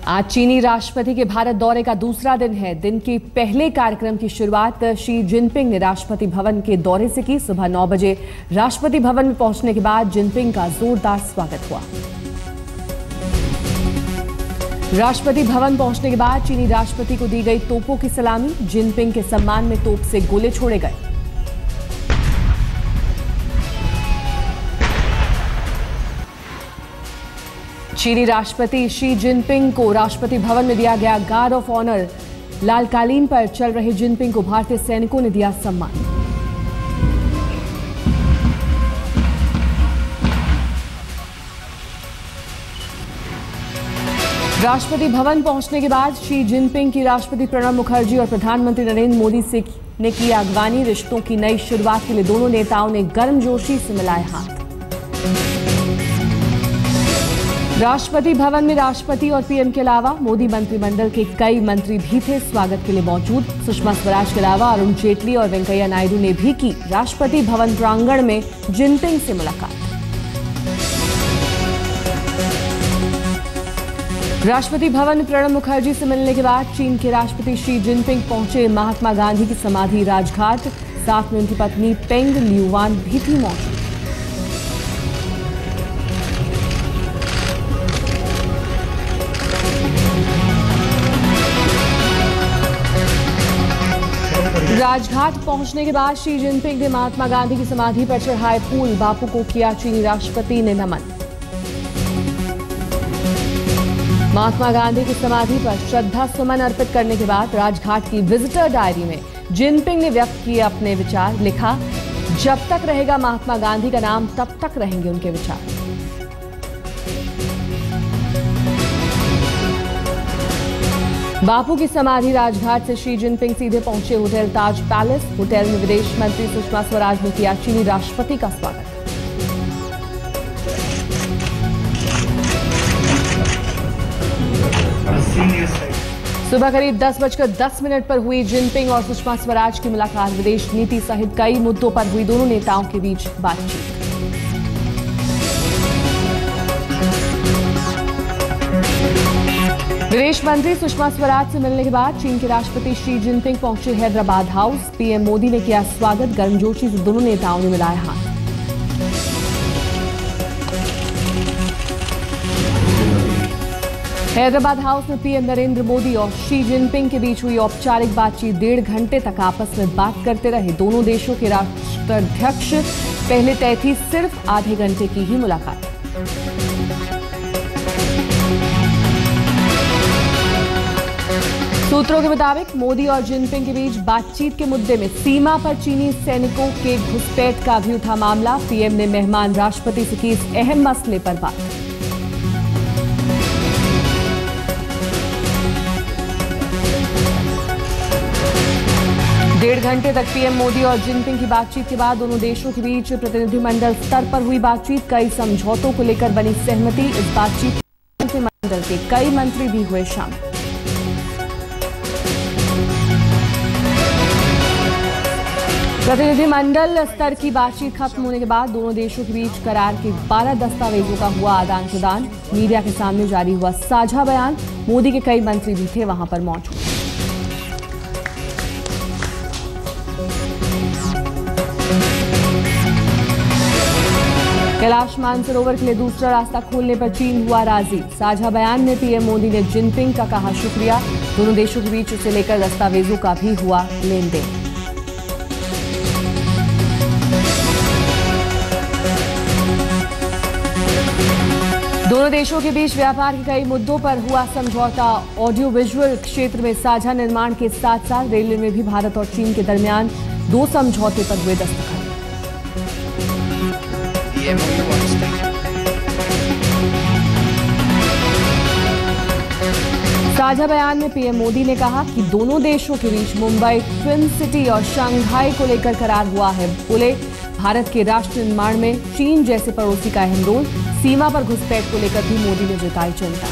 आज चीनी राष्ट्रपति के भारत दौरे का दूसरा दिन है। दिन के पहले कार्यक्रम की शुरुआत शी जिनपिंग ने राष्ट्रपति भवन के दौरे से की। सुबह 9 बजे राष्ट्रपति भवन में पहुंचने के बाद जिनपिंग का जोरदार स्वागत हुआ। राष्ट्रपति भवन पहुंचने के बाद चीनी राष्ट्रपति को दी गई तोपों की सलामी। जिनपिंग के सम्मान में तोप से गोले छोड़े गए। चीनी राष्ट्रपति शी जिनपिंग को राष्ट्रपति भवन में दिया गया गार्ड ऑफ ऑनर। लाल कालीन पर चल रहे जिनपिंग को भारतीय सैनिकों ने दिया सम्मान। राष्ट्रपति भवन पहुंचने के बाद शी जिनपिंग की राष्ट्रपति प्रणब मुखर्जी और प्रधानमंत्री नरेंद्र मोदी से ने की अगवानी। रिश्तों की नई शुरुआत के लिए दोनों नेताओं ने गर्मजोशी से मिलाए हाथ। राष्ट्रपति भवन में राष्ट्रपति और पीएम के अलावा मोदी मंत्रिमंडल के कई मंत्री भी थे स्वागत के लिए मौजूद। सुषमा स्वराज के अलावा अरुण जेटली और वेंकैया नायडू ने भी की राष्ट्रपति भवन प्रांगण में जिनपिंग से मुलाकात। राष्ट्रपति भवन में प्रणब मुखर्जी से मिलने के बाद चीन के राष्ट्रपति शी जिनपिंग पहुंचे महात्मा गांधी की समाधि राजघाट। साथ में उनकी पत्नी पेंग ल्यूवान भी थी मौजूद। राजघाट पहुंचने के बाद शी जिनपिंग ने महात्मा गांधी की समाधि पर चढ़ाए फूल। बापू को किया चीनी राष्ट्रपति ने नमन। महात्मा गांधी की समाधि पर श्रद्धा सुमन अर्पित करने के बाद राजघाट की विजिटर डायरी में जिनपिंग ने व्यक्त किए अपने विचार। लिखा, जब तक रहेगा महात्मा गांधी का नाम तब तक रहेंगे उनके विचार। बापू की समाधि राजघाट से शी जिनपिंग सीधे पहुंचे होटल ताज पैलेस। होटल में विदेश मंत्री सुषमा स्वराज ने किया चीनी राष्ट्रपति का स्वागत। सुबह करीब 10:10 पर हुई जिनपिंग और सुषमा स्वराज की मुलाकात। विदेश नीति सहित कई मुद्दों पर हुई दोनों नेताओं के बीच बातचीत। विदेश मंत्री सुषमा स्वराज से मिलने के बाद चीन के राष्ट्रपति शी जिनपिंग पहुंचे हैदराबाद हाउस। पीएम मोदी ने किया स्वागत। गर्मजोशी से दोनों नेताओं ने मिलाए हाथ। हैदराबाद हाउस में पीएम नरेंद्र मोदी और शी जिनपिंग के बीच हुई औपचारिक बातचीत। 1.5 घंटे तक आपस में बात करते रहे दोनों देशों के राष्ट्राध्यक्ष। पहले तय थी सिर्फ आधे घंटे की ही मुलाकात। सूत्रों के मुताबिक मोदी और जिनपिंग के बीच बातचीत के मुद्दे में सीमा पर चीनी सैनिकों के घुसपैठ का भी उठा मामला। पीएम ने मेहमान राष्ट्रपति से की इस अहम मसले पर बात। डेढ़ घंटे तक पीएम मोदी और जिनपिंग की बातचीत के बाद दोनों देशों के बीच प्रतिनिधिमंडल स्तर पर हुई बातचीत। कई समझौतों को लेकर बनी सहमति। इस बातचीत में मंडल के कई मंत्री भी हुए शामिल। प्रतिनिधिमंडल स्तर की बातचीत खत्म होने के बाद दोनों देशों के बीच करार के 12 दस्तावेजों का हुआ आदान प्रदान। मीडिया के सामने जारी हुआ साझा बयान। मोदी के कई मंत्री भी थे वहां पर मौजूद। कैलाश मानसरोवर के लिए दूसरा रास्ता खोलने पर चीन हुआ राजी। साझा बयान में पीएम मोदी ने जिनपिंग का कहा शुक्रिया। दोनों देशों के बीच इसे लेकर दस्तावेजों का भी हुआ लेन देन। दोनों देशों के बीच व्यापार के कई मुद्दों पर हुआ समझौता। ऑडियो विजुअल क्षेत्र में साझा निर्माण के साथ साथ रेलवे में भी भारत और चीन के दरमियान 2 समझौते पर हुए दस्तखत। साझा बयान में पीएम मोदी ने कहा कि दोनों देशों के बीच मुंबई ट्विन सिटी और शंघाई को लेकर करार हुआ है। बोले, भारत के राष्ट्र निर्माण में चीन जैसे पड़ोसी का अहम रोल। सीमा पर घुसपैठ को लेकर भी मोदी ने जताई चिंता।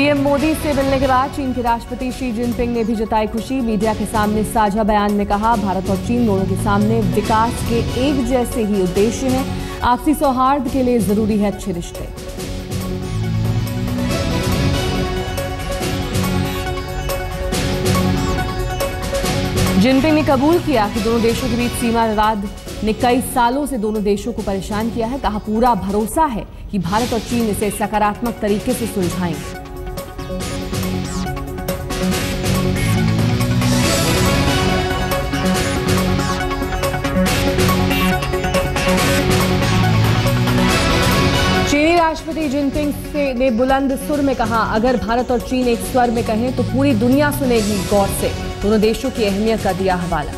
पीएम मोदी से मिलने के बाद चीन के राष्ट्रपति शी जिनपिंग ने भी जताई खुशी। मीडिया के सामने साझा बयान में कहा, भारत और चीन दोनों के सामने विकास के एक जैसे ही उद्देश्य हैं। आपसी सौहार्द के लिए जरूरी है अच्छे रिश्ते। जिनपिंग ने कबूल किया कि दोनों देशों के बीच सीमा विवाद ने कई सालों से दोनों देशों को परेशान किया है। कहा, पूरा भरोसा है कि भारत और चीन इसे सकारात्मक तरीके से सुलझाएंगे। चीनी राष्ट्रपति जिनपिंग ने बुलंद सुर में कहा, अगर भारत और चीन एक स्वर में कहें तो पूरी दुनिया सुनेगी गौर से। दोनों देशों की अहमियत का दिया हवाला।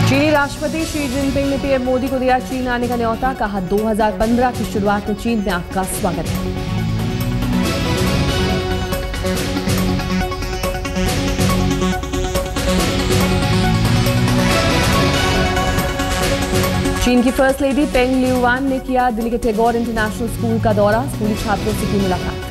चीनी राष्ट्रपति शी जिनपिंग ने पीएम मोदी को दिया चीन आने का न्योता। कहा, 2015 की शुरुआत में चीन में आपका स्वागत है। चीन की फर्स्ट लेडी पेंग ल्यूवान ने किया दिल्ली के टैगोर इंटरनेशनल स्कूल का दौरा। स्कूली छात्रों से की मुलाकात।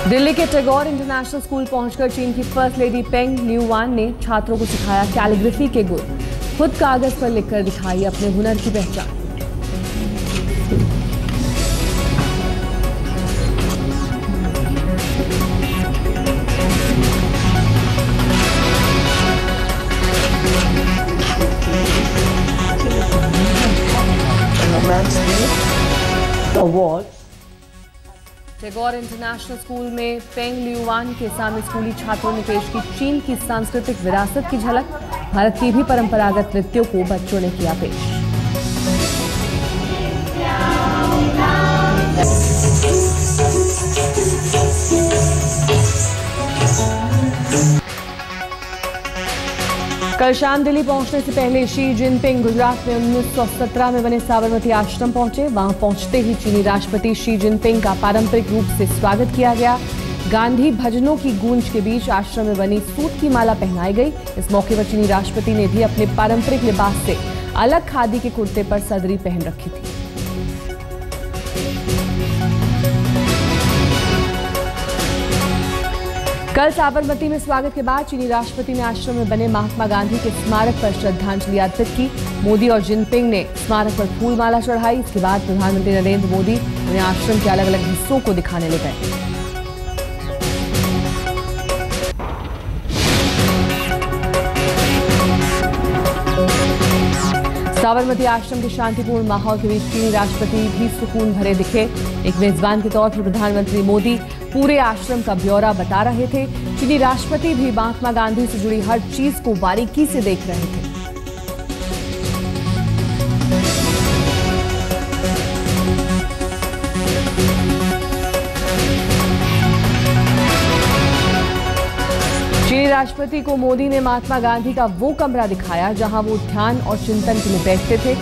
दिल्ली के टैगोर इंटरनेशनल स्कूल पहुंचकर चीन की फर्स्ट लेडी पेंग ल्यूवान ने छात्रों को सिखाया कैलीग्राफी के गुण। खुद कागज पर लिखकर दिखाई अपने हुनर की पहचान। टैगोर इंटरनेशनल स्कूल में पेंग ल्यूवान के सामने स्कूली छात्रों ने पेश की चीन की सांस्कृतिक विरासत की झलक। भारत की भी परंपरागत नृत्यों को बच्चों ने किया पेश। कल शाम दिल्ली पहुंचने से पहले शी जिनपिंग गुजरात में 1917 में बने साबरमती आश्रम पहुंचे। वहां पहुंचते ही चीनी राष्ट्रपति शी जिनपिंग का पारंपरिक रूप से स्वागत किया गया। गांधी भजनों की गूंज के बीच आश्रम में बनी सूत की माला पहनाई गई। इस मौके पर चीनी राष्ट्रपति ने भी अपने पारंपरिक लिबास से अलग खादी के कुर्ते पर सदरी पहन रखी थी। कल साबरमती में स्वागत के बाद चीनी राष्ट्रपति ने आश्रम में बने महात्मा गांधी के स्मारक पर श्रद्धांजलि अर्पित की। मोदी और जिनपिंग ने स्मारक पर फूलमाला चढ़ाई। इसके बाद प्रधानमंत्री नरेंद्र मोदी उन्हें आश्रम के अलग अलग हिस्सों को दिखाने ले गए। साबरमती आश्रम के शांतिपूर्ण माहौल के बीच चीनी राष्ट्रपति भी सुकून भरे दिखे। एक मेजबान के तौर पर प्रधानमंत्री मोदी पूरे आश्रम का ब्यौरा बता रहे थे। चीनी राष्ट्रपति भी महात्मा गांधी से जुड़ी हर चीज को बारीकी से देख रहे थे। चीनी राष्ट्रपति को मोदी ने महात्मा गांधी का वो कमरा दिखाया जहां वो ध्यान और चिंतन के लिए बैठते थे।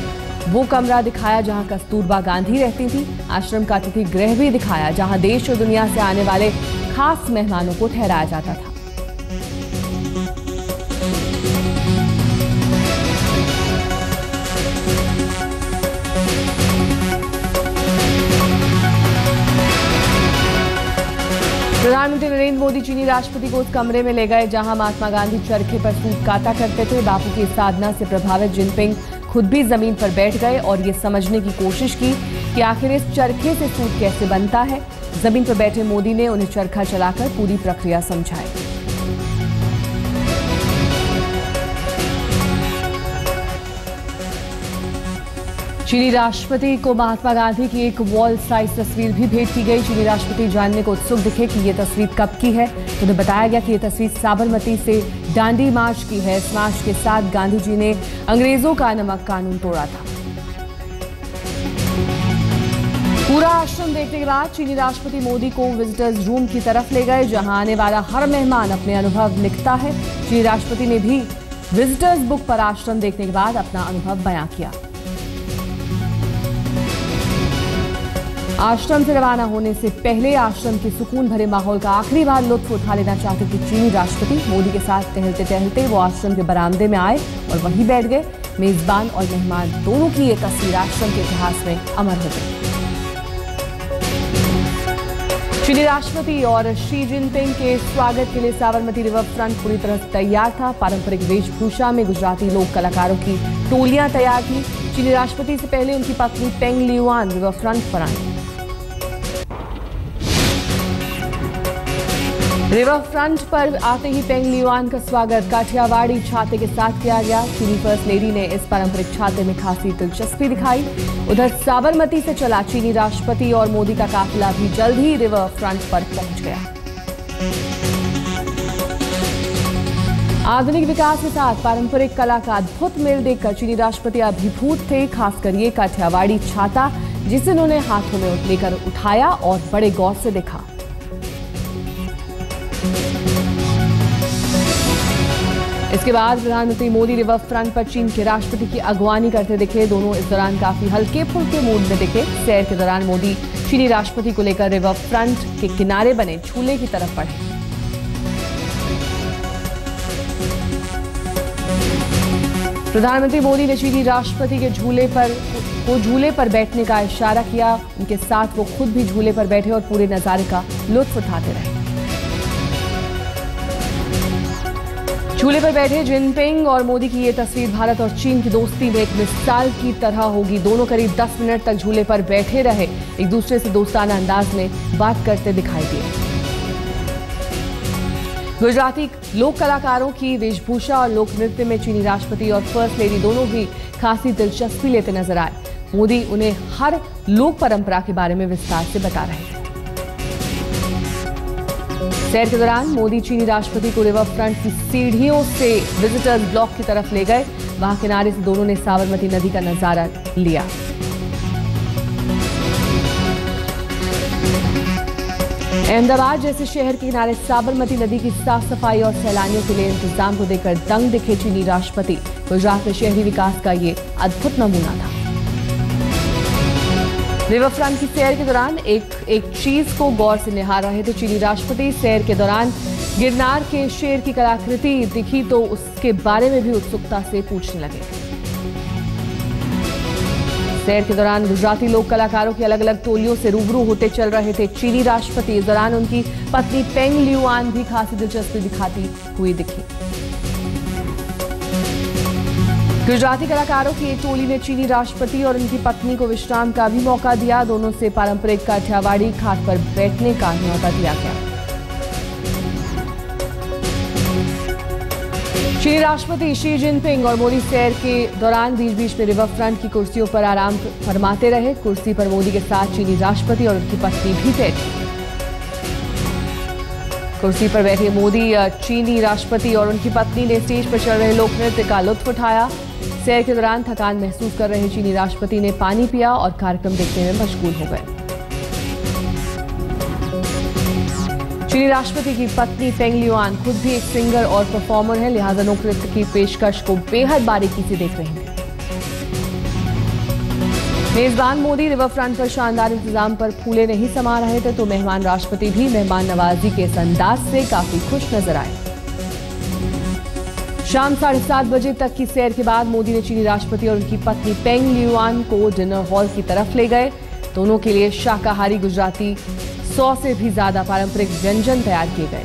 वो कमरा दिखाया जहां कस्तूरबा गांधी रहती थी। आश्रम का अतिथि गृह भी दिखाया जहां देश और दुनिया से आने वाले खास मेहमानों को ठहराया जाता था। प्रधानमंत्री नरेंद्र मोदी चीनी राष्ट्रपति को उस कमरे में ले गए जहां महात्मा गांधी चरखे पर सूत काता करते थे। बापू की साधना से प्रभावित जिनपिंग खुद भी जमीन पर बैठ गए और ये समझने की कोशिश की कि आखिर इस चरखे से सूत कैसे बनता है। जमीन पर बैठे मोदी ने उन्हें चरखा चलाकर पूरी प्रक्रिया समझाई। चीनी राष्ट्रपति को महात्मा गांधी की एक वॉल साइज तस्वीर भी भेंट की गई। चीनी राष्ट्रपति जानने को उत्सुक दिखे कि ये तस्वीर कब की है। उन्हें बताया गया कि ये तस्वीर साबरमती से दांडी मार्च की है। इस मार्च के साथ गांधी जी ने अंग्रेजों का नमक कानून तोड़ा था। पूरा आश्रम देखने के बाद चीनी राष्ट्रपति मोदी को विजिटर्स रूम की तरफ ले गए, जहां आने वाला हर मेहमान अपने अनुभव लिखता है। चीनी राष्ट्रपति ने भी विजिटर्स बुक पर आश्रम देखने के बाद अपना अनुभव बयां किया। आश्रम से रवाना होने से पहले आश्रम के सुकून भरे माहौल का आखिरी बार लुत्फ उठा लेना चाहते थे चीनी राष्ट्रपति। मोदी के साथ टहलते टहलते वो आश्रम के बरामदे में आए और वहीं बैठ गए। मेजबान और मेहमान दोनों की ये तस्वीर आश्रम के इतिहास में अमर हो गई। चीनी राष्ट्रपति और शी जिनपिंग के स्वागत के लिए साबरमती रिवर फ्रंट पूरी तरह से तैयार था। पारंपरिक वेशभूषा में गुजराती लोक कलाकारों की टोलियां तैयार थी। चीनी राष्ट्रपति से पहले उनकी पत्नी पेंग लियुआन रिवर फ्रंट पर आई। रिवर फ्रंट पर आते ही पेंग लियुआन का स्वागत काठियावाड़ी छाते के साथ किया गया। चीनी फर्स्ट लेडी ने इस पारंपरिक छाते में खासी दिलचस्पी दिखाई। उधर साबरमती से चला चीनी राष्ट्रपति और मोदी का काफिला भी जल्द ही रिवर फ्रंट पर पहुंच गया। आधुनिक विकास के साथ पारंपरिक कला का अद्भुत मेल देखकर चीनी राष्ट्रपति अभिभूत थे। खासकर ये काठियावाड़ी छाता जिसे उन्होंने हाथों में लेकर उठाया और बड़े गौर से देखा। इसके बाद प्रधानमंत्री मोदी रिवर फ्रंट पर चीन के राष्ट्रपति की अगवानी करते दिखे। दोनों इस दौरान काफी हल्के फुल्के मूड में दिखे। सैर के दौरान मोदी चीनी राष्ट्रपति को लेकर रिवर फ्रंट के किनारे बने झूले की तरफ बढ़े। प्रधानमंत्री मोदी ने चीनी राष्ट्रपति के झूले पर बैठने का इशारा किया। उनके साथ वो खुद भी झूले पर बैठे और पूरे नजारे का लुत्फ उठाते रहे। झूले पर बैठे जिनपिंग और मोदी की ये तस्वीर भारत और चीन की दोस्ती में एक मिसाल की तरह होगी। दोनों करीब 10 मिनट तक झूले पर बैठे रहे, एक दूसरे से दोस्ताना अंदाज में बात करते दिखाई दिए। गुजराती लोक कलाकारों की वेशभूषा और लोक नृत्य में चीनी राष्ट्रपति और फर्स्ट लेडी दोनों भी खासी दिलचस्पी लेते नजर आए। मोदी उन्हें हर लोक परंपरा के बारे में विस्तार से बता रहे थे। सैर के दौरान मोदी चीनी राष्ट्रपति को रिवर फ्रंट की सीढ़ियों से विजिटर्स ब्लॉक की तरफ ले गए। वहां किनारे से दोनों ने साबरमती नदी का नजारा लिया। अहमदाबाद जैसे शहर के किनारे साबरमती नदी की साफ सफाई और सैलानियों के लिए इंतजाम को देखकर दंग दिखे चीनी राष्ट्रपति। गुजरात में शहरी विकास का ये अद्भुत नमूना था। रिवर फ्रंट की सैर के दौरान एक चीज को गौर से निहार रहे थे चीनी राष्ट्रपति। सैर के दौरान गिरनार के शेर की कलाकृति दिखी तो उसके बारे में भी उत्सुकता से पूछने लगे। सैर के दौरान गुजराती लोक कलाकारों की अलग अलग टोलियों से रूबरू होते चल रहे थे चीनी राष्ट्रपति। इस दौरान उनकी पत्नी पेंग लियुआन भी खासी दिलचस्पी दिखाती हुई दिखी। गुजराती कलाकारों की एक टोली ने चीनी राष्ट्रपति और उनकी पत्नी को विश्राम का भी मौका दिया। दोनों से पारंपरिक काठियावाड़ी खाट पर बैठने का न्योता दिया गया। चीनी राष्ट्रपति शी जिनपिंग और मोदी सैर के दौरान बीच बीच में रिवर फ्रंट की कुर्सियों पर आराम फरमाते रहे। कुर्सी पर मोदी के साथ चीनी राष्ट्रपति और उनकी पत्नी भी बैठी। कुर्सी पर बैठे मोदी चीनी राष्ट्रपति और उनकी पत्नी ने स्टेज पर चल रहे लोक नृत्य का लुत्फ उठाया। सैर के दौरान थकान महसूस कर रहे चीनी राष्ट्रपति ने पानी पिया और कार्यक्रम देखने में मशगूल हो गए। चीनी राष्ट्रपति की पत्नी पेंग लियुआन खुद भी एक सिंगर और परफॉर्मर है, लिहाजा लोक नृत्य की पेशकश को बेहद बारीकी से देख रहे थे। मेजबान मोदी रिवर फ्रंट पर शानदार इंतजाम पर फूले नहीं समा रहे थे, तो मेहमान राष्ट्रपति भी मेहमान नवाजी के इस अंदाज से काफी खुश नजर आए। शाम 7:30 बजे तक की सैर के बाद मोदी ने चीनी राष्ट्रपति और उनकी पत्नी पेंग लियुआन को डिनर हॉल की तरफ ले गए। दोनों के लिए शाकाहारी गुजराती 100 से भी ज्यादा पारंपरिक व्यंजन तैयार किए गए।